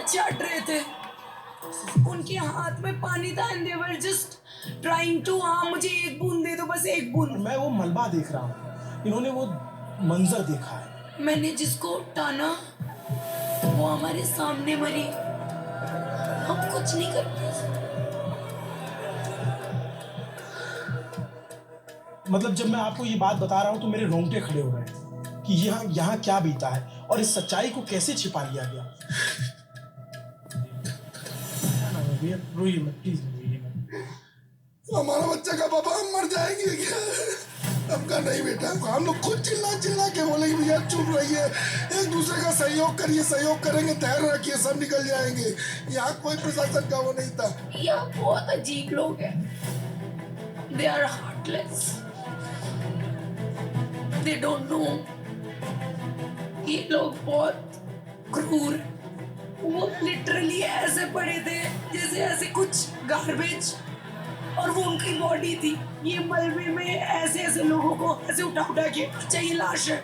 चाट रहे थे, उनके हाथ में पानी था and they were just trying to, हाँ मुझे एक बूंद दे दो, बस एक बूंद। मैं वो मलबा देख रहा हूँ, इन्होंने वो मंजर देखा है। मैंने जिसको टाना वो हमारे सामने मरी, हम कुछ नहीं कर पाए। मतलब जब मैं आपको ये बात बता रहा हूँ तो मेरे रोंगटे खड़े हो रहे हैं कि यहाँ यहाँ क्या बीता है और इस सच्चाई को कैसे छिपा लिया गया। रोइए मत, प्लीज रोइए मत। हमारा बच्चा का पापा हम मर जाएंगे क्या? हमका नहीं बेटा, हम लोग खुद चिल्ला चिल्ला के बोलेंगे भैया चुप रहिए, एक दूसरे का सहयोग करिए, सहयोग करेंगे, धैर्य रखिए, सब निकल जाएंगे। यहाँ कोई प्रशासन का वो नहीं था। यहाँ बहुत अजीब लोग हैं, they are heartless, they don't know. ये लोग बहुत क्रूर, वो लिटरली ऐसे पड़े थे जैसे ऐसे कुछ गार्बेज, और वो उनकी बॉडी थी। ये मलबे में ऐसे ऐसे लोगों को ऐसे उठा उठा के, अच्छा ये लाश है,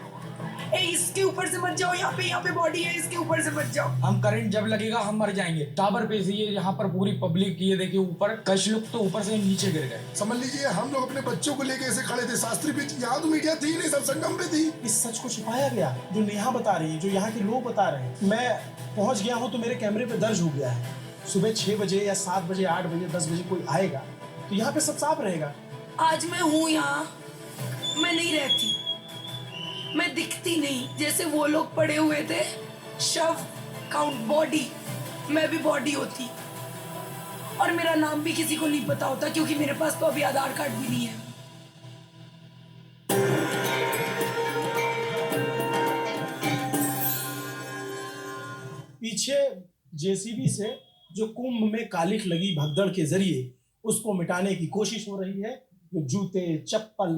ए इसके ऊपर से मत जाओ, यहाँ पे बॉडी है, इसके ऊपर से मत जाओ। हम करंट जब लगेगा हम मर जाएंगे। टावर पे से ये यहाँ पर पूरी पब्लिक ये देखिए ऊपर, कुछ लोग तो ऊपर से नीचे गिर गए। समझ लीजिए हम लोग अपने बच्चों को लेके ऐसे खड़े थे शास्त्री बीच, यहाँ तो मीडिया थी नहीं, सब संगम पे थी। इस सच को छिपाया गया जो नेहा बता रही है, जो यहाँ के लोग बता रहे हैं। मैं पहुंच गया हूँ तो मेरे कैमरे पे दर्ज हो गया है। सुबह 6 बजे या 7 बजे 8 बजे 10 बजे कोई आएगा तो यहाँ पे सब साफ रहेगा। आज मैं हूँ यहाँ, मैं नहीं रहती, मैं दिखती नहीं, जैसे वो लोग पड़े हुए थे शव काउंट बॉडी, मैं भी बॉडी होती, और मेरा नाम भी किसी को नहीं पता होता क्योंकि मेरे पास तो अभी आधार कार्ड भी नहीं है। पीछे जेसीबी से जो कुंभ में कालिख लगी भगदड़ के जरिए उसको मिटाने की कोशिश हो रही है। जो जूते चप्पल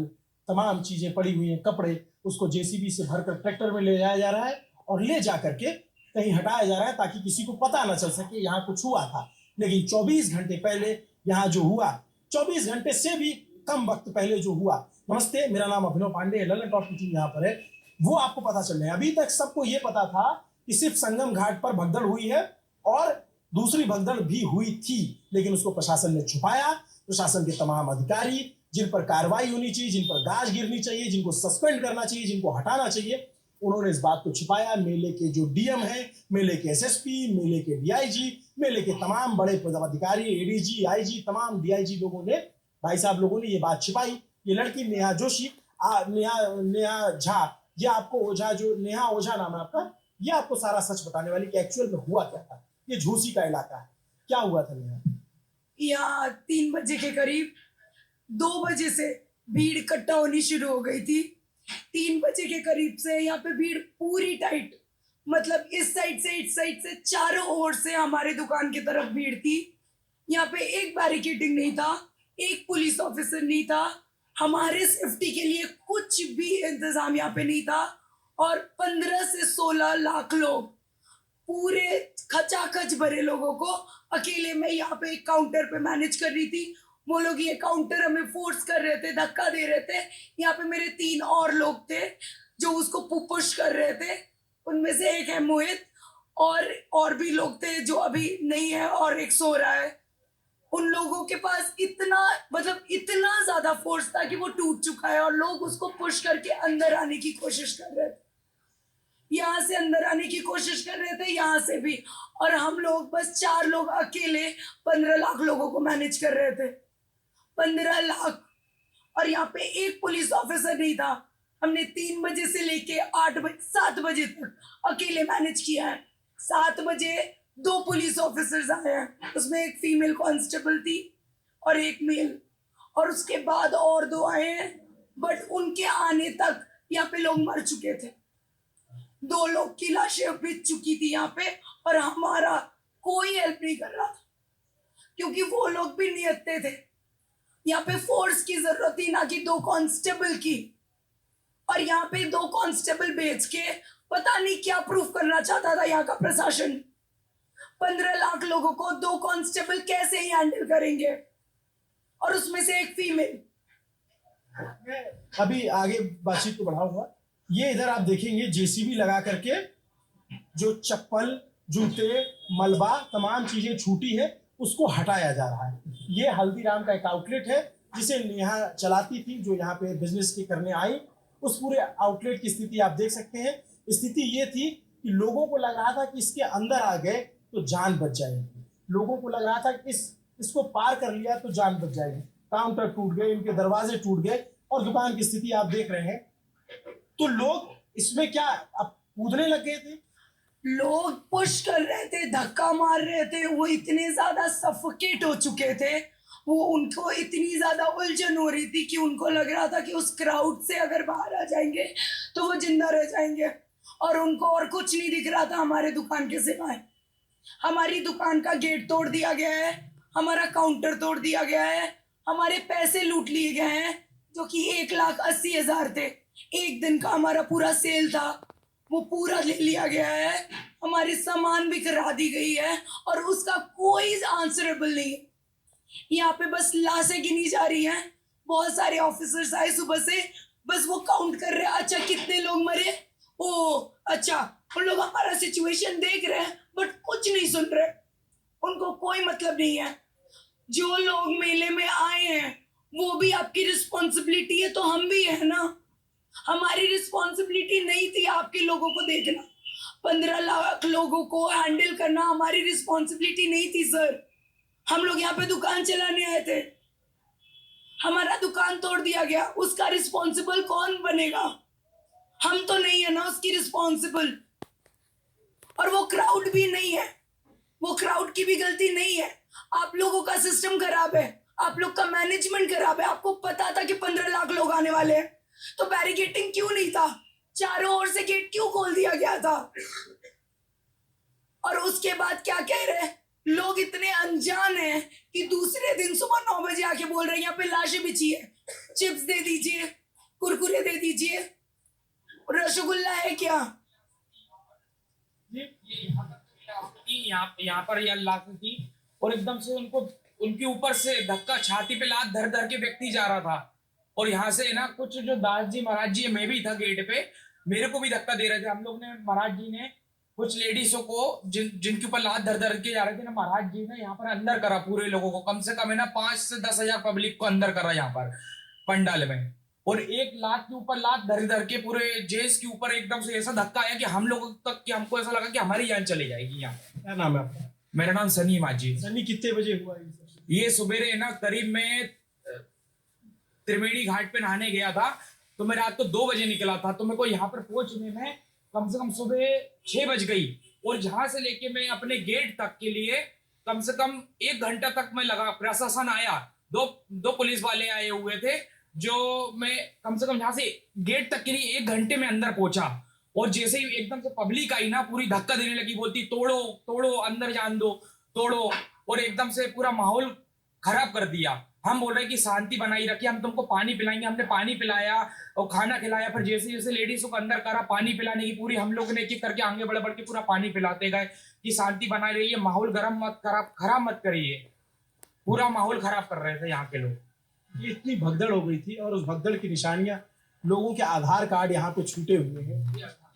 तमाम चीजें पड़ी हुई हैं, कपड़े, उसको जेसीबी से भरकर ट्रैक्टर में ले जाया जा रहा है और ले जा करके कहीं हटाया जा रहा है ताकि किसी को पता न चल सके यहाँ कुछ हुआ था। लेकिन 24 घंटे पहले यहाँ जो हुआ, 24 घंटे से भी कम वक्त पहले जो हुआ, नमस्ते मेरा नाम अभिनव पांडे, ललन टॉप की टीम यहाँ पर है, वो आपको पता चल रहा है। अभी तक सबको ये पता था कि सिर्फ संगम घाट पर भगदड़ हुई है और दूसरी भगदड़ भी हुई थी, लेकिन उसको प्रशासन ने छुपाया। प्रशासन के तमाम अधिकारी जिन पर कार्रवाई होनी चाहिए, जिन पर गाज गिरनी चाहिए, जिनको सस्पेंड करना चाहिए, जिनको हटाना चाहिए, उन्होंने इस बात को छिपाया। मेले के जो डीएम है, मेले के एसएसपी, मेले के डीआईजी, मेले के तमाम बड़े पदाधिकारी, एडीजी, आईजी, तमाम डीआईजी लोगों ने, भाई साहब लोगों ने ये बात छिपाई। ये लड़की नेहा जोशी, नेहा झा, ये आपको ओझा, जो नेहा ओझा नाम है आपका, ये आपको सारा सच बताने वाली कि एक्चुअल में हुआ क्या था। ये झूसी का इलाका है, क्या हुआ था नेहा? यहाँ 3 बजे के करीब 2 बजे से भीड़ इकट्ठा होनी शुरू हो गई थी। 3 बजे के करीब से यहाँ पे भीड़ पूरी टाइट, मतलब इस साइड से इस साइड से चारों ओर से हमारे दुकान की तरफ भीड़ थी। यहाँ पे एक बैरिकेडिंग नहीं था, एक पुलिस ऑफिसर नहीं था, हमारे सेफ्टी के लिए कुछ भी इंतजाम यहाँ पे नहीं था। और 15 से 16 लाख लोग, पूरे खचाखच भरे लोगों को अकेले मैं यहाँ पे एक काउंटर पे मैनेज कर रही थी। वो लोग ये काउंटर हमें फोर्स कर रहे थे, धक्का दे रहे थे। यहाँ पे मेरे 3 और लोग थे जो उसको पुश कर रहे थे, उनमें से एक है मोहित, और भी लोग थे जो अभी नहीं है और एक सो रहा है। उन लोगों के पास इतना, मतलब इतना ज्यादा फोर्स था कि वो टूट चुका है और लोग उसको पुश करके अंदर आने की कोशिश कर रहे थे। यहाँ से अंदर आने की कोशिश कर रहे थे, यहाँ से भी, और हम लोग बस 4 लोग अकेले 15 लाख लोगों को मैनेज कर रहे थे। 15 लाख, और यहाँ पे एक पुलिस ऑफिसर नहीं था। हमने 3 बजे से लेके 7 बजे तक अकेले मैनेज किया है। 7 बजे 2 पुलिस ऑफिसर्स आए हैं, उसमें एक फीमेल कांस्टेबल थी और एक मेल, और उसके बाद और 2 आए हैं, बट उनके आने तक यहाँ पे लोग मर चुके थे। 2 लोग की लाशें बिछ चुकी थी यहाँ पे, और हमारा कोई हेल्प नहीं कर रहा था क्योंकि वो लोग भी नियत्ते थे। यहाँ पे फोर्स की जरूरत थी, ना कि 2 कांस्टेबल की, और यहाँ पे 2 कांस्टेबल भेज के पता नहीं क्या प्रूफ करना चाहता था यहाँ का प्रशासन। 15 लाख लोगों को 2 कांस्टेबल कैसे ही हैंडल करेंगे, और उसमें से एक फीमेल। अभी आगे बातचीत को बढ़ाऊंगा। ये इधर आप देखेंगे जेसीबी लगा करके जो चप्पल, जूते, मलबा, तमाम चीजें छूटी है, उसको हटाया जा रहा है। ये हल्दीराम का एक आउटलेट है जिसे नेहा चलाती थी, जो यहाँ पे बिजनेस के करने आई। उस पूरे आउटलेट की स्थिति आप देख सकते हैं। स्थिति ये थी कि लोगों को लग रहा था कि इसके अंदर आ गए तो जान बच जाएगी। लोगों को लग रहा था कि इसको पार कर लिया तो जान बच जाएगी। काउंटर टूट गए, इनके दरवाजे टूट गए और दुकान की स्थिति आप देख रहे हैं। तो लोग इसमें क्या अब कूदने लग गए थे। लोग पुश कर रहे थे, धक्का मार रहे थे। वो इतने ज्यादा सफोकेट हो चुके थे, वो उनको इतनी ज्यादा उलझन हो रही थी कि उनको लग रहा था कि उस क्राउड से अगर बाहर आ जाएंगे तो वो जिंदा रह जाएंगे। और उनको और कुछ नहीं दिख रहा था हमारे दुकान के सिवाय। हमारी दुकान का गेट तोड़ दिया गया है, हमारा काउंटर तोड़ दिया गया है, हमारे पैसे लूट लिए गए हैं जो कि 1,80,000 थे। एक दिन का हमारा पूरा सेल था, वो पूरा ले लिया गया है। हमारी सामान भी करा दी गई है और उसका कोई आंसरेबल नहीं है। यहाँ पे बस लाशें गिनी जा रही हैं। बहुत सारे ऑफिसर्स आए सुबह से, बस वो काउंट कर रहे हैं, अच्छा कितने लोग मरे, ओ अच्छा। उन लोग हमारा सिचुएशन देख रहे हैं बट कुछ नहीं सुन रहे, उनको कोई मतलब नहीं है। जो लोग मेले में आए हैं वो भी आपकी रिस्पॉन्सिबिलिटी है, तो हम भी है ना। हमारी रिस्पॉन्सिबिलिटी नहीं थी आपके लोगों को देखना, 15 लाख लोगों को हैंडल करना हमारी रिस्पॉन्सिबिलिटी नहीं थी सर। हम लोग यहाँ पे दुकान चलाने आए थे, हमारा दुकान तोड़ दिया गया, उसका रिस्पॉन्सिबल कौन बनेगा? हम तो नहीं है ना उसकी रिस्पॉन्सिबल। और वो क्राउड भी नहीं है, वो क्राउड की भी गलती नहीं है। आप लोगों का सिस्टम खराब है, आप लोग का मैनेजमेंट खराब है। आपको पता था कि 15 लाख लोग आने वाले हैं, तो बैरिकेटिंग क्यों नहीं था? चारों ओर से गेट क्यों खोल दिया गया था? और उसके बाद क्या कह रहे हैं लोग, इतने अनजान हैं कि दूसरे दिन सुबह 9 बजे आके बोल रहे हैं यहाँ पे लाशें बिछी है, चिप्स दे दीजिए, कुरकुरे दे दीजिए, रसगुल्ला है क्या? यहाँ पर यह लाश थी और एकदम से उनको उनके ऊपर से धक्का, छाती पे लात धर धर के व्यक्ति जा रहा था। और यहाँ से ना कुछ जो दास जी महाराज जी, मैं भी था गेट पे, मेरे को भी धक्का दे रहे थे। हम लोग ने, महाराज जी ने कुछ लेडीजों को जिनके ऊपर लात धर धर के जा रहे थे ना, महाराज जी ने यहाँ पर अंदर करा पूरे लोगों को। कम से कम है ना 5 से 10 हजार पब्लिक को अंदर करा यहाँ पर पंडाल में। और एक लात के ऊपर लात धर धर के पूरे जेस के ऊपर एकदम से ऐसा धक्का आया कि हम लोगों तक, कि हमको ऐसा लगा कि हमारी जान चली जाएगी। यहाँ क्या नाम है आपका? मेरा नाम सनी माझी। सनी, कितने बजे हुआ ये सुबेरे ना करीब में त्रिवेणी घाट पे नहाने गया था, तो मैं रात को 2 बजे निकला था। तो मेरे को यहाँ पर पहुंचने में कम से कम सुबह 6 बज गई। और जहां से लेके मैं अपने गेट तक के लिए कम से कम 1 घंटा तक मैं लगा। प्रशासन आया, दो पुलिस वाले आए हुए थे, जो मैं कम से कम यहाँ से गेट तक के लिए 1 घंटे में अंदर पहुंचा। और जैसे ही एकदम से पब्लिक आई ना, पूरी धक्का देने लगी, बोलती तोड़ो तोड़ो, अंदर जान दो, तोड़ो। और एकदम से पूरा माहौल खराब कर दिया। हम बोल रहे हैं कि शांति बनाई रखिए, हम तुमको पानी पिलाएंगे। हमने पानी पिलाया और खाना खिलाया। फिर जैसे जैसे लेडीजों को अंदर करा पानी पिलाने की, पूरी हम लोग ने एक एक करके आगे बढ़ बढ़ के पूरा पानी पिलाते गए कि शांति बनाई रहिए, माहौल गर्म मत खराब मत करिए। पूरा माहौल खराब कर रहे थे यहाँ के लोग। ये इतनी भगदड़ हो गई थी और उस भगदड़ की निशानियां, लोगों के आधार कार्ड यहाँ पे छूटे हुए हैं,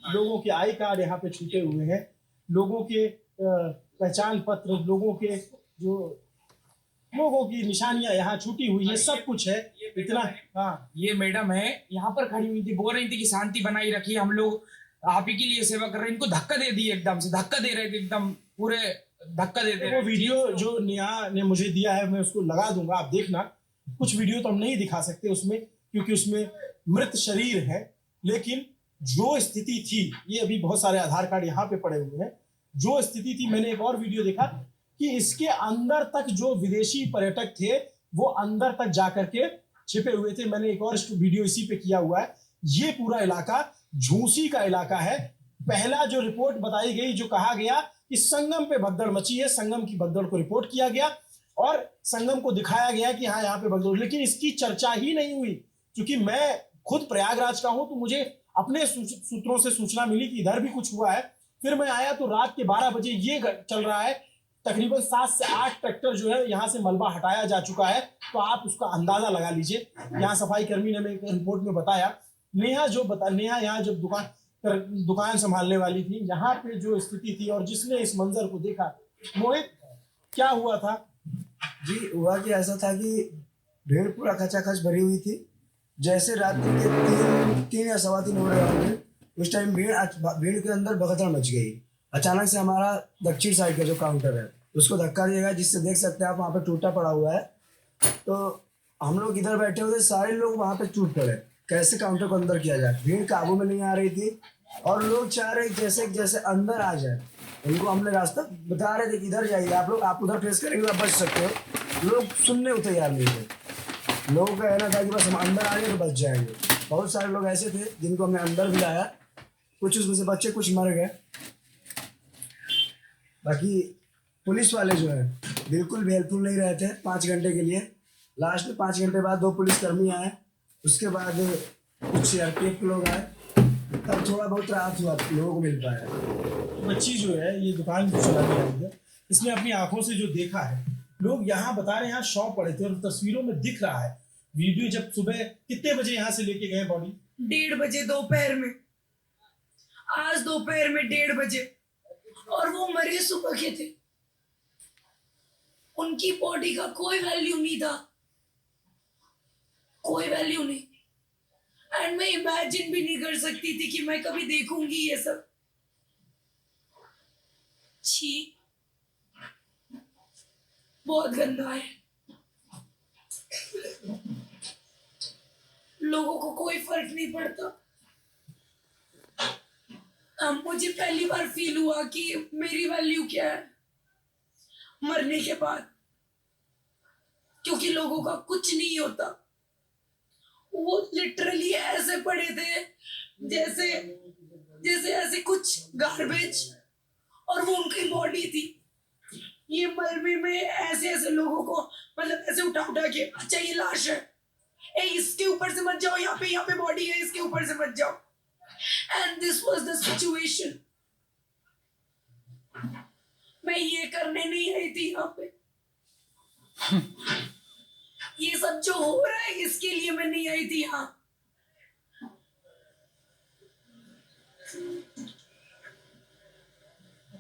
लोगों के आई कार्ड यहाँ पे छूटे हुए हैं, लोगों के पहचान पत्र, लोगों की निशानियां यहाँ छूटी हुई है, सब कुछ है इतना। हाँ, ये मैडम है यहाँ पर खड़ी हुई थी, बोल रही थी कि शांति बनाई रखिए, हम लोग आप ही के लिए सेवा कर रहे हैं। इनको धक्का दे दिए, एकदम से धक्का दे रहे थे, एकदम पूरे धक्का दे रहे। वो वीडियो जो नेहा ने मुझे दिया है, मैं उसको लगा दूंगा, आप देखना। कुछ वीडियो तो हम नहीं दिखा सकते उसमें, क्योंकि उसमें मृत शरीर है। लेकिन जो स्थिति थी, ये अभी बहुत सारे आधार कार्ड यहाँ पे पड़े हुए हैं, जो स्थिति थी, मैंने एक और वीडियो देखा कि इसके अंदर तक जो विदेशी पर्यटक थे वो अंदर तक जाकर के छिपे हुए थे। मैंने एक और वीडियो इसी पे किया हुआ है। ये पूरा इलाका झूसी का इलाका है। पहला जो रिपोर्ट बताई गई, जो कहा गया कि संगम पे भगदड़ मची है, संगम की भगदड़ को रिपोर्ट किया गया और संगम को दिखाया गया कि हाँ यहाँ पे भगदड़, लेकिन इसकी चर्चा ही नहीं हुई। क्योंकि मैं खुद प्रयागराज का हूं, तो मुझे अपने सूत्रों से सूचना मिली कि इधर भी कुछ हुआ है। फिर मैं आया तो रात के 12 बजे ये चल रहा है, तकरीबन 7 से 8 ट्रैक्टर जो है यहाँ से मलबा हटाया जा चुका है। तो आप उसका अंदाजा लगा लीजिए। यहाँ सफाई कर्मी ने एक रिपोर्ट में बताया, नेहा यहाँ जब दुकान, फिर दुकान संभालने वाली थी। यहाँ पे जो स्थिति थी और जिसने इस मंजर को देखा, मोहित क्या हुआ था? जी हुआ कि ऐसा था कि भीड़ पूरा खचाखच भरी हुई थी। जैसे रात्रि के 3 या 3:15 हो रहे होंगे, उस टाइम भीड़ के अंदर भगदड़ मच गई। अचानक से हमारा दक्षिण साइड का जो काउंटर है उसको धक्का दिया गया, जिससे देख सकते हैं आप वहाँ पे टूटा पड़ा हुआ है। तो हम लोग इधर बैठे हुए थे, सारे लोग वहाँ पे टूट पड़े। कैसे काउंटर को अंदर किया जाए, भीड़ काबू में नहीं आ रही थी और लोग चाह रहे जैसे जैसे अंदर आ जाए। उनको हमने रास्ता बता रहे थे कि इधर जाइए आप लोग, आप उधर फेस करेंगे आप बच सकते हो। लोग सुनने को तैयार नहीं थे। लोगों का कहना था कि बस हम अंदर आ गए तो बच जाएंगे। बहुत सारे लोग ऐसे थे जिनको हमने अंदर भी लाया, कुछ उसमें से बच्चे कुछ मर गए। बाकी पुलिस वाले जो है बिल्कुल भी हेल्पफुल नहीं रहे थे 5 घंटे के लिए। लास्ट में 5 घंटे बाद 2 पुलिसकर्मी आए, उसके बाद कुछ सीआरपीएफ के लोग आए, तब थोड़ा बहुत राहत हुआ, लोगों को मिल पाया। बच्ची जो है ये दुकान जो चलाने आई है, इसने अपनी आंखों से जो देखा है, लोग यहाँ बता रहे हैं यहाँ शव पड़े थे और तस्वीरों में दिख रहा है। वीडियो जब सुबह कितने बजे यहाँ से लेके गए बॉडी? 1:30 बजे दोपहर में, आज दोपहर में 1:30 बजे, और वो मरे सुबह के थे। उनकी बॉडी का कोई वैल्यू नहीं था, कोई वैल्यू नहीं। एंड मैं इमेजिन भी नहीं कर सकती थी कि मैं कभी देखूंगी ये सब। छी, बहुत गंदा है। लोगों को कोई फर्क नहीं पड़ता। मुझे पहली बार फील हुआ कि मेरी वैल्यू क्या है मरने के बाद, क्योंकि लोगों का कुछ नहीं होता। वो लिटरली ऐसे पड़े थे जैसे जैसे ऐसे कुछ गार्बेज, और वो उनकी बॉडी थी। ये मलबे में ऐसे ऐसे लोगों को मतलब ऐसे उठा उठा के, अच्छा ये लाश है, ए इसके ऊपर से मत जाओ, यहाँ पे बॉडी है, इसके ऊपर से मत जाओ। And this was the situation. मैं ये करने नहीं आई थी यहाँ पे। ये सब जो हो रहा है इसके लिए मैं नहीं आई थी यहाँ।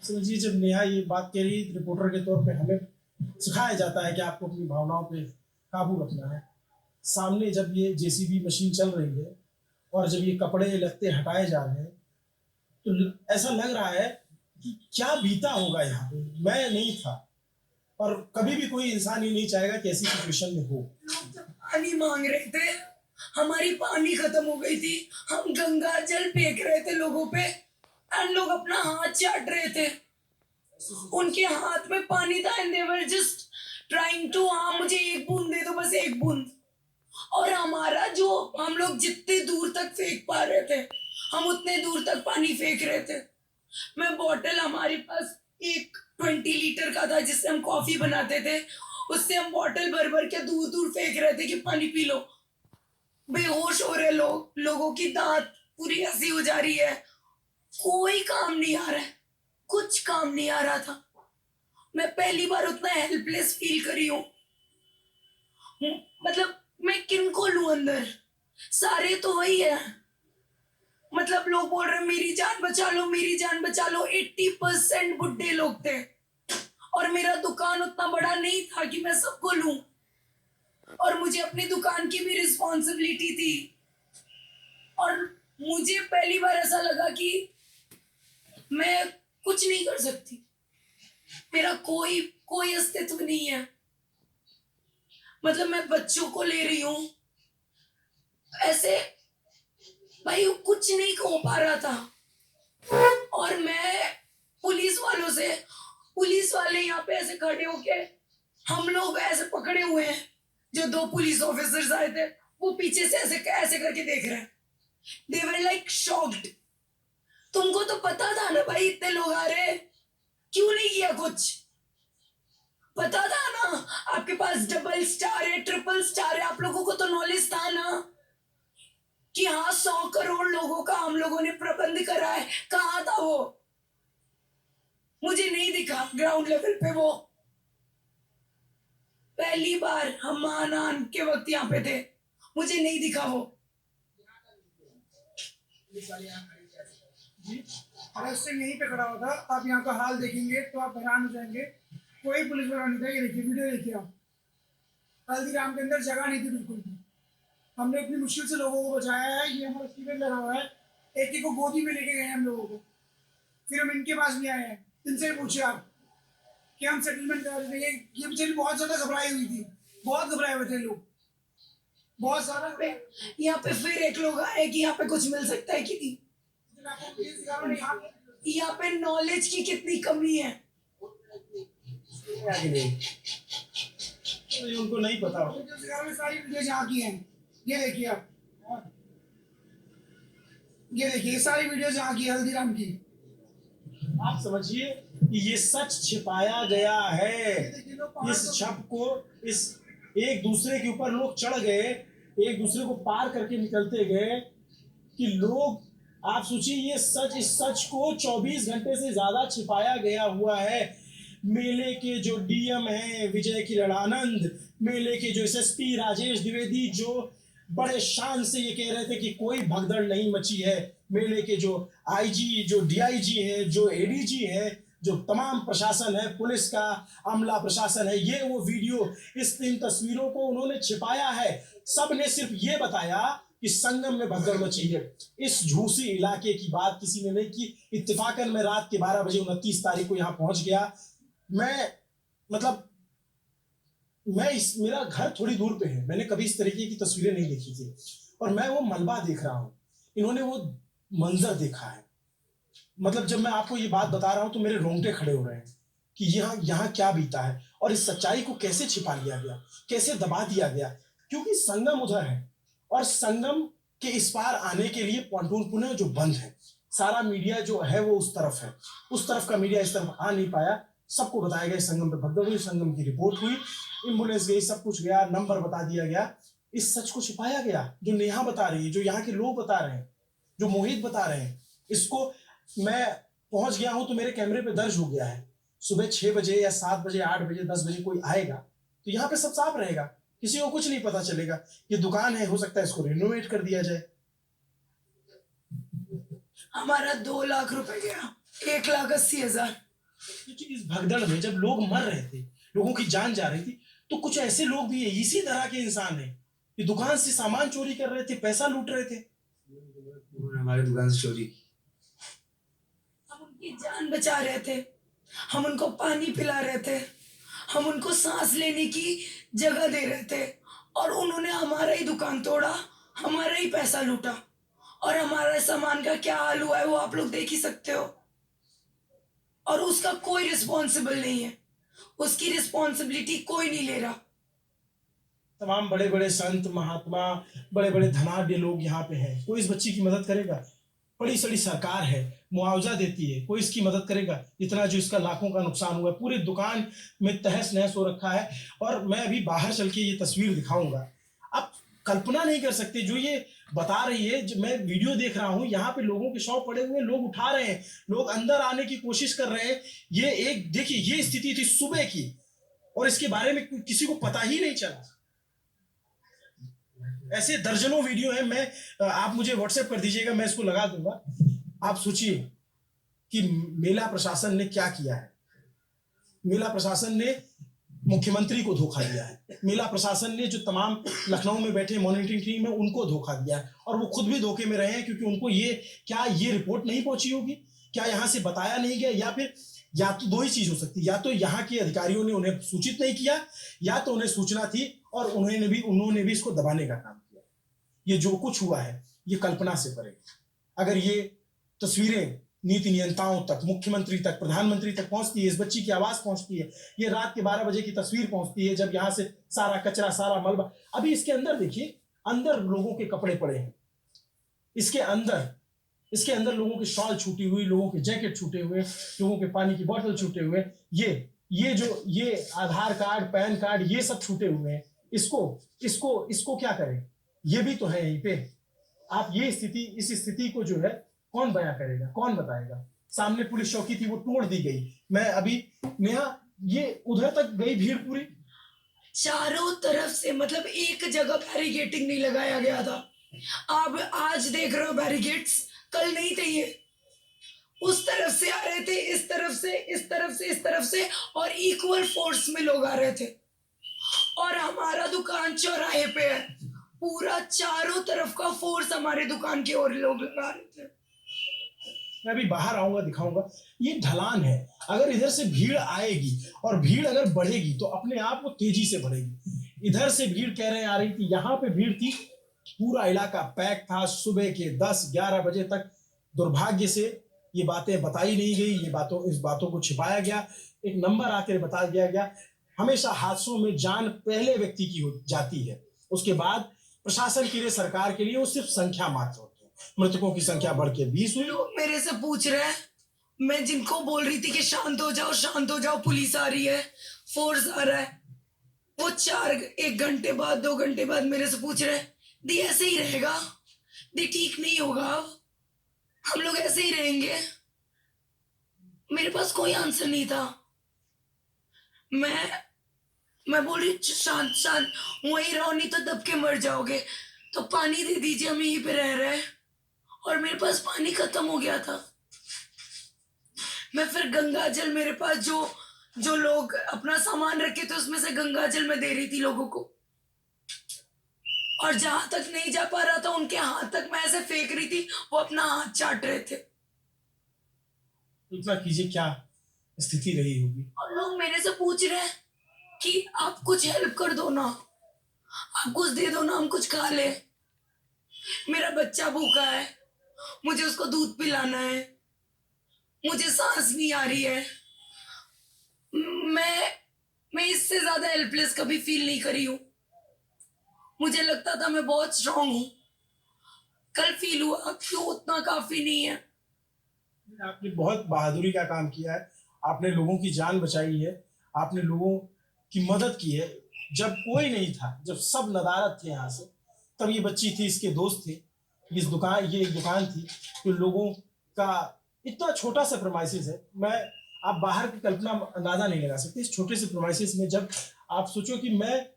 समझिए, जब नेहा ये बात कह रही, रिपोर्टर के तौर पे हमें सिखाया जाता है कि आपको अपनी भावनाओं पे काबू रखना है। सामने जब ये जेसीबी मशीन चल रही है और जब ये कपड़े लगते हटाए जा रहे हैं, तो ऐसा लग रहा है कि क्या बीता होगा यहाँ पे। मैं नहीं था और कभी भी कोई इंसान ये नहीं चाहेगा कि ऐसी सिचुएशन में हो। लोग जब पानी मांग रहे थे, हमारी पानी खत्म हो गई थी, हम गंगा जल फेंक रहे थे लोगों पे, एंड लोग अपना हाथ चाट रहे थे। उनके हाथ में पानी था and they were just trying to, हाँ मुझे एक बूंद दे दो, बस एक बूंद। और हमारा जो, हम लोग जितने दूर तक फेंक पा रहे थे हम उतने दूर तक पानी फेंक रहे थे। मैं बॉटल, हमारे पास एक 20 लीटर का था जिससे हम कॉफी बनाते थे, उससे हम बॉटल भर भर के दूर दूर फेंक रहे थे कि पानी पी लो। बेहोश हो रहे लोग, लोगों की दांत पूरी ऐसी हो जा रही है, कोई काम नहीं आ रहा है, कुछ काम नहीं आ रहा था। मैं पहली बार उतना हेल्पलेस फील करी हूँ। मतलब मैं किनको लूं अंदर, सारे तो वही है। मतलब लोग बोल रहे मेरी जान बचा लो, मेरी जान बचा लो। 80% बुड्ढे लोग थे और मेरा दुकान उतना बड़ा नहीं था कि मैं सबको लूं, और मुझे अपनी दुकान की भी रिस्पॉन्सिबिलिटी थी। और मुझे पहली बार ऐसा लगा कि मैं कुछ नहीं कर सकती, मेरा कोई अस्तित्व नहीं है। मतलब मैं बच्चों को ले रही हूं, ऐसे भाई कुछ नहीं हो पा रहा था। और मैं पुलिस वालों से, पुलिस वाले यहाँ पे ऐसे खड़े होके, हम लोग ऐसे पकड़े हुए हैं, जो 2 पुलिस ऑफिसर्स आए थे वो पीछे से ऐसे ऐसे करके देख रहे हैं। दे वर लाइक शॉक्ड। तुमको तो पता था ना भाई इतने लोग आ रहे हैं, क्यों नहीं किया कुछ? पता था ना आपके पास डबल स्टार है, ट्रिपल स्टार है, आप लोगों को तो नॉलेज था ना कि हाँ 100 करोड़ लोगों का हम लोगों ने प्रबंध करा है। कहाँ था वो? मुझे नहीं दिखा ग्राउंड लेवल पे। वो पहली बार हम महानान के वक्त यहाँ पे थे, मुझे नहीं दिखा वो। अरेस्ट सिंह यहीं पे खड़ा हुआ था। आप यहाँ का हाल देखेंगे तो आप हैरान हो जाएंगे। कोई पुलिस वाला नहीं था। ये देखिए, वीडियो देखिए आप। हल्दीराम के अंदर जगह नहीं थी बिल्कुल भी। हमने इतनी मुश्किल से लोगों को बचाया है। ये हमारा स्टीकर लगा हुआ है। एक एक को गोदी में लेके गए हम लोगों को। फिर हम इनके पास भी आए हैं। इनसे पूछे आप कि हम सेटलमेंट करा देते हैं। ये बेचारी बहुत ज्यादा घबराई हुई थी। बहुत घबराए हुए थे लोग, बहुत ज्यादा। यहाँ पे फिर एक लोग आए कि यहाँ पे कुछ मिल सकता है कि नहीं। यहाँ पे नॉलेज की कितनी कमी है। आगे नहीं। ये उनको नहीं पता हो। सारी वीडियो यहाँ की हैं। ये देखिए आप, ये देखिए सारी वीडियो यहाँ की है हल्दीराम की। आप समझिए कि ये सच छिपाया गया है। इस छप को इस एक दूसरे के ऊपर लोग चढ़ गए, एक दूसरे को पार करके निकलते गए कि लोग, आप सोचिए ये सच, इस सच को 24 घंटे से ज्यादा छिपाया गया हुआ है। मेले के जो डीएम हैं विजय किरण आनंद, मेले के जो एसएसपी राजेश द्विवेदी, जो बड़े शान से ये कह रहे थे कि कोई भगदड़ नहीं मची है। मेले के जो आईजी, जो डीआईजी है, जो एडीजी है, जो तमाम प्रशासन है, पुलिस का अमला प्रशासन है, ये वो वीडियो, इन तस्वीरों को उन्होंने छिपाया है। सब ने सिर्फ ये बताया कि संगम में भगदड़ मची है। इस झूसी इलाके की बात किसी ने नहीं की। इत्तेफाकन मैं रात के 12 बजे 29 तारीख को यहाँ पहुंच गया। मेरा घर थोड़ी दूर पे है। मैंने कभी इस तरीके की तस्वीरें नहीं देखी थी और मैं वो मलबा देख रहा हूँ, इन्होंने वो मंजर देखा है। मतलब जब मैं आपको ये बात बता रहा हूँ तो मेरे रोंगटे खड़े हो रहे हैं कि यहाँ क्या बीता है और इस सच्चाई को कैसे छिपा लिया गया, कैसे दबा दिया गया। क्योंकि संगम उधर है और संगम के इस पार आने के लिए पॉन्टून पुल जो बंद है, सारा मीडिया जो है वो उस तरफ है, उस तरफ का मीडिया इस तरफ आ नहीं पाया। सबको बताया गया संगम पे भगदड़ हुई, संगम की रिपोर्ट हुई, एम्बुलेंस गई, सब कुछ गया, नंबर बता दिया गया। इस सच को छिपाया गया जो नेहा बता रही है, जो यहाँ के लोग बता रहे हैं, जो मोहित बता रहे हैं। इसको मैं पहुंच गया हूं तो मेरे कैमरे पे दर्ज हो गया है। सुबह 6 बजे या 7 बजे, 8 बजे, 10 बजे कोई आएगा तो यहाँ पे सब साफ रहेगा, किसी को कुछ नहीं पता चलेगा। ये दुकान है, हो सकता है इसको रिनोवेट कर दिया जाए। हमारा 2 लाख रुपए गया, 1,80,000। क्योंकि इस भगदड़ में जब लोग मर रहे थे, लोगों की जान जा रही थी, तो कुछ ऐसे लोग भी है, इसी तरह के इंसान है कि दुकान से सामान चोरी कर रहे थे, पैसा लूट रहे थे। हमारी दुकान से चोरी। हम उनकी जान बचा रहे थे, हम उनको पानी पिला रहे थे, हम उनको सांस लेने की जगह दे रहे थे और उन्होंने हमारा ही दुकान तोड़ा, हमारा ही पैसा लूटा और हमारे सामान का क्या हाल हुआ है वो आप लोग देख ही सकते हो। और उसका कोई रिस्पॉन्सिबल नहीं है, उसकी रिस्पॉन्सिबिलिटी कोई नहीं ले रहा। तमाम बड़े बड़े संत महात्मा, बड़े बड़े धनाढ्य लोग यहाँ पे हैं, कोई इस बच्ची की मदद करेगा? बड़ी सड़ी सरकार है, मुआवजा देती है, कोई इसकी मदद करेगा? इतना जो इसका लाखों का नुकसान हुआ है, पूरी दुकान में तहस नहस हो रखा है। और मैं अभी बाहर चल के ये तस्वीर दिखाऊंगा, आप कल्पना नहीं कर सकते। जो ये बता रही है, जो मैं वीडियो देख रहा हूँ, यहाँ पे लोगों के शव पड़े हुए, लोग उठा रहे हैं, लोग अंदर आने की कोशिश कर रहे हैं। ये एक देखिए, ये स्थिति थी सुबह की और इसके बारे में किसी को पता ही नहीं चला। ऐसे दर्जनों वीडियो है, मैं आप मुझे व्हाट्सएप कर दीजिएगा, मैं इसको लगा दूंगा। आप सोचिए कि मेला प्रशासन ने क्या किया है। मेला प्रशासन ने मुख्यमंत्री को धोखा दिया है, मेला प्रशासन ने जो तमाम लखनऊ में बैठे मॉनिटरिंग टीम है उनको धोखा दिया है और वो खुद भी धोखे में रहे हैं। क्योंकि उनको ये रिपोर्ट नहीं पहुंची होगी, क्या यहाँ से बताया नहीं गया, या फिर या तो 2 ही चीज हो सकती है, या तो यहाँ के अधिकारियों ने उन्हें सूचित नहीं किया, या तो उन्हें सूचना थी और उन्होंने भी इसको दबाने का काम किया। ये जो कुछ हुआ है ये कल्पना से परे। अगर ये तस्वीरें नीति नियंताओं तक, मुख्यमंत्री तक, प्रधानमंत्री तक पहुंचती है, इस बच्ची की आवाज पहुंचती है, ये रात के 12 बजे की तस्वीर पहुंचती है जब यहाँ से सारा कचरा, सारा मलबा, अभी इसके अंदर देखिए, अंदर लोगों के कपड़े पड़े हैं, इसके अंदर लोगों की शॉल छूटी हुई, लोगों के जैकेट छूटे हुए, लोगों के पानी की बोतल छूटे हुए, ये आधार कार्ड, पैन कार्ड, ये सब छूटे हुए हैं। इसको क्या करें? ये भी तो है यहीं पे। आप इस स्थिति को जो है कौन बयां करेगा, कौन बताएगा? सामने पुलिस चौकी थी, वो तोड़ दी गई। मैं अभी नेहा, ये उधर तक गई भीड़ पूरी, चारों तरफ से, मतलब एक जगह बैरिकेडिंग नहीं लगाया गया था। आप आज देख रहे हो बैरिकेड्स, कल नहीं थे ये। उस तरफ से आ रहे थे, इस तरफ से, इस तरफ से, इस तरफ से, और इक्वल फोर्स में लोग आ रहे थे। और हमारा दुकान चौराहे पे है, पूरा चारों तरफ का फोर्स हमारे दुकान की ओर लोग लगा रहे थे। मैं अभी बाहर आऊंगा, दिखाऊंगा। ये ढलान है, अगर इधर से भीड़ आएगी और भीड़ अगर बढ़ेगी तो अपने आप वो तेजी से बढ़ेगी। इधर से भीड़ कह रहे हैं आ रही थी, यहाँ पे भीड़ थी, पूरा इलाका पैक था। सुबह के 10-11 बजे तक दुर्भाग्य से ये बातें बताई नहीं गई, इस बातों को छिपाया गया। एक नंबर आकर बता दिया गया। हमेशा हादसों में जान पहले व्यक्ति की हो जाती है, उसके बाद प्रशासन के लिए, सरकार के लिए वो सिर्फ संख्या मात्र होती है। मृतकों की संख्या बढ़ के 20 हुई। लोग मेरे से पूछ रहे हैं, मैं जिनको बोल रही थी कि शांत हो जाओ, शांत हो जाओ, पुलिस आ रही है, फोर्स आ रहा है, वो 1 घंटे बाद, 2 घंटे बाद मेरे से पूछ रहे हैं, दी ऐसे ही रहेगा, दी ठीक नहीं होगा, अब हम लोग ऐसे ही रहेंगे। मेरे पास कोई आंसर नहीं था। मैं बोल रही शांत शांत, वहीं रहो नहीं तो दब के मर जाओगे, तो पानी दे दीजिए, हम यहीं पे रह रहे हैं। और मेरे पास पानी खत्म हो गया था। मैं फिर गंगा जल, मेरे पास जो लोग अपना सामान रखे थे उसमें से गंगा जल मैं दे रही थी लोगों को, और जहां तक नहीं जा पा रहा था उनके हाथ तक मैं ऐसे फेंक रही थी, वो अपना हाथ चाट रहे थे। इतना कीजिए, क्या स्थिति रही होगी। और लोग मेरे से पूछ रहे हैं कि आप कुछ हेल्प कर दो ना, आप कुछ दे दो ना, हम कुछ खा ले। मेरा बच्चा भूखा है, मुझे उसको दूध पिलाना है, मुझे सांस नहीं आ रही है। मैं इससे ज्यादा हेल्पलेस कभी फील नहीं करी हूं। मुझे लगता था मैं बहुत स्ट्रांग हूं, कल फील हुआ कि उतना काफी नहीं है। आपने बहुत बहादुरी का काम किया है, आपने लोगों की जान बचाई है, आपने लोगों की मदद की है। जब कोई नहीं था, जब सब नदारत थे यहाँ से, तब ये बच्ची थी, इसके दोस्त थे, ये एक दुकान थी। तो लोगों का इतना छोटा सा प्रेमाइसिस है, आप बाहर की कल्पना अंदाजा नहीं लगा सकते। इस छोटे से प्रेमाइसिस में जब आप सोचो कि मैं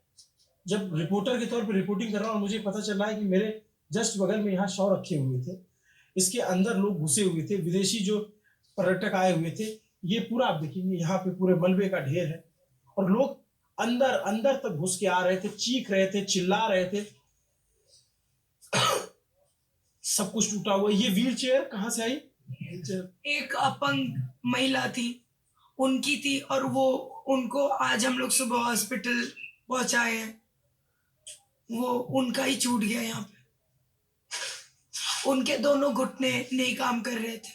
जब रिपोर्टर के तौर पर रिपोर्टिंग कर रहा हूँ और मुझे पता चल रहा है कि मेरे जस्ट बगल में यहाँ शव रखे हुए थे, इसके अंदर लोग घुसे हुए थे, विदेशी जो पर्यटक आए हुए थे, ये पूरा आप देखेंगे यहाँ पे पूरे मलबे का ढेर है, और लोग अंदर अंदर तक घुस के आ रहे थे, चीख रहे थे, चिल्ला रहे थे। सब कुछ टूटा हुआ। ये व्हील चेयर कहाँ से आई? एक अपंग महिला थी, उनकी थी, और वो उनको आज हम लोग सुबह हॉस्पिटल पहुंचाए हैं। वो उनका ही छूट गया यहाँ पे, उनके दोनों घुटने नहीं काम कर रहे थे।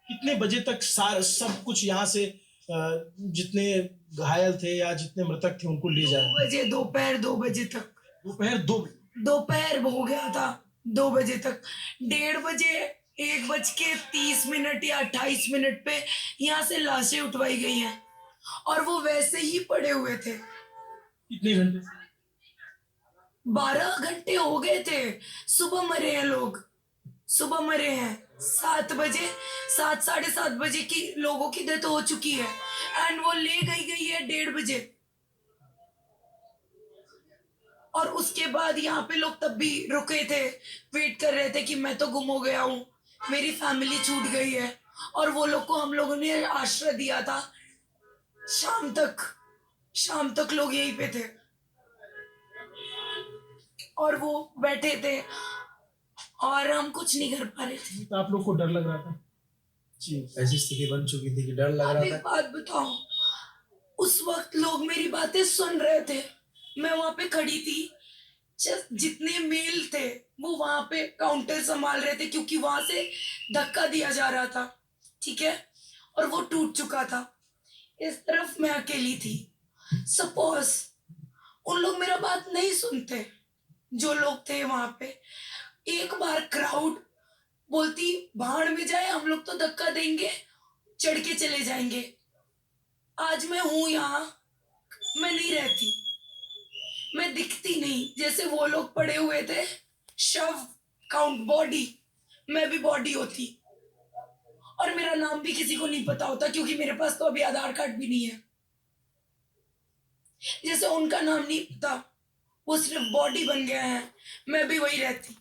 कितने बजे तक सब कुछ यहाँ से जितने घायल थे या जितने मृतक थे उनको ले जाए? दोपहर 2 बजे तक। दोपहर हो गया था 2 बजे तक। 1:30 बजे, 1:30 या 28 पे यहाँ से लाशें उठवाई गई हैं, और वो वैसे ही पड़े हुए थे। कितने घंटे? 12 घंटे हो गए थे। सुबह मरे हैं लोग, सुबह मरे हैं 7 बजे, 7 साढ़े 7 बजे की लोगों की डेथ हो चुकी है, एंड वो ले गई है 1:30 बजे। और उसके बाद यहाँ पे लोग तब भी रुके थे, वेट कर रहे थे कि मैं तो गुम हो गया हूँ, मेरी फैमिली छूट गई है। और वो लोग को हम लोगों ने आश्रय दिया था। शाम तक लोग यहीं पे थे, और वो बैठे थे, और हम कुछ नहीं कर पा रहे थे। तो आप लोग को डर लग रहा था? जी, ऐसी स्थिति बन चुकी थी कि डर लग रहा एक था। बात बताओ, उस वक्त लोग मेरी बातें सुन रहे थे, मैं वहां पे खड़ी थी, जितने मेल थे वो वहां पे काउंटर संभाल रहे थे, क्योंकि वहां से धक्का दिया जा रहा था, ठीक है, और वो टूट चुका था। इस तरफ मैं अकेली थी। सपोज उन लोग मेरा बात नहीं सुनते, जो लोग थे वहां पे, एक बार क्राउड बोलती भाड़ में जाए, हम लोग तो धक्का देंगे, चढ़ के चले जाएंगे। आज मैं हूं यहाँ, मैं नहीं रहती, मैं दिखती नहीं। जैसे वो लोग पड़े हुए थे, शव काउंट बॉडी, मैं भी बॉडी होती, और मेरा नाम भी किसी को नहीं पता होता, क्योंकि मेरे पास तो अभी आधार कार्ड भी नहीं है। जैसे उनका नाम नहीं पता, वो सिर्फ बॉडी बन गया है, मैं भी वही रहती।